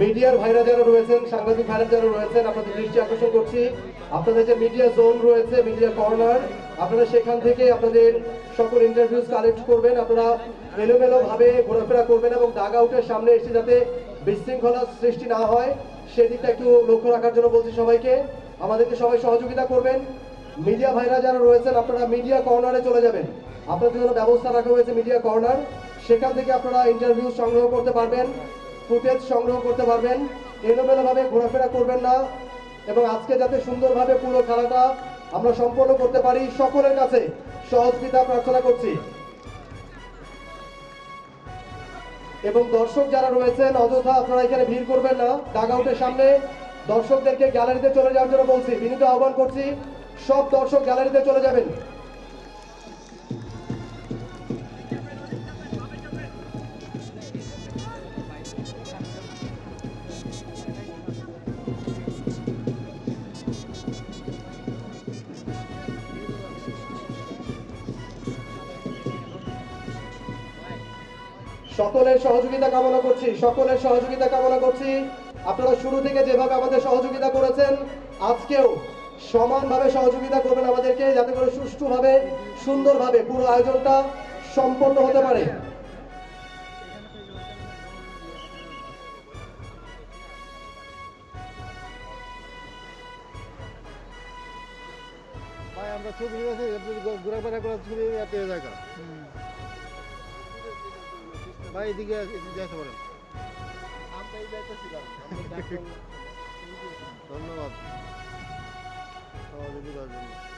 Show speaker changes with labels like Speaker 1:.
Speaker 1: মিডিয়ার ভাইরা যারা রয়েছেন, সাংবাদিক ভাইরা যারা রয়েছেন, আপনাদের দৃষ্টি আকর্ষণ করছি, আপনাদের যে মিডিয়া জোন রয়েছে, মিডিয়া কর্নার, আপনারা সেখান থেকে আপনাদের সকল ইন্টারভিউজ কালেক্ট করবেন। আপনারা এলোমেলো ভাবে ঘোরাফেরা করবেন এবং ডাগ আউটের সামনে এসে যাতে বিশৃঙ্খলা সৃষ্টি না হয় সেদিকটা একটু লক্ষ্য রাখার জন্য বলছি সবাইকে। আমাদেরকে সবাই সহযোগিতা করবেন। মিডিয়া ভাইরা যারা রয়েছেন আপনারা মিডিয়া কর্নারে চলে যাবেন। আপনাদের জন্য ব্যবস্থা রাখা হয়েছে মিডিয়া কর্নার, সেখান থেকে আপনারা ইন্টারভিউ সংগ্রহ করতে পারবেন, ফুটেজ সংগ্রহ করতে পারবেন। এলোমেলোভাবে ঘোরাফেরা করবেন না এবং আজকে যাতে সুন্দরভাবে পুরো খেলাটা আমরা সম্পন্ন করতে পারি সকলের কাছে সহযোগিতা প্রার্থনা করছি। এবং দর্শক যারা রয়েছেন অযথা আপনারা এখানে ভিড় করবেন না। ডাগ আউটের সামনে দর্শকদেরকে গ্যালারিতে চলে যাওয়ার জন্য বলছি, বিনীত আহ্বান করছি, সব দর্শক গ্যালারিতে চলে যাবেন। সকলের সহযোগিতা কামনা করছি, সকলের সহযোগিতা কামনা করছি। আপনারা শুরু থেকে যেভাবে আমাদের সহযোগিতা করেছেন আজকেও সমানভাবে সহযোগিতা করবেন আমাদেরকে, যাতে করে সুষ্ঠুভাবে সুন্দরভাবে পুরো আয়োজনটা সম্পন্ন হতে পারে।
Speaker 2: ভাই আমরা ছবি আছে ঘোরাফেরা করার ছবি এত জায়গা ভাই এদিকে আসতে পারেন। ধন্যবাদ সহযোগিতার জন্য।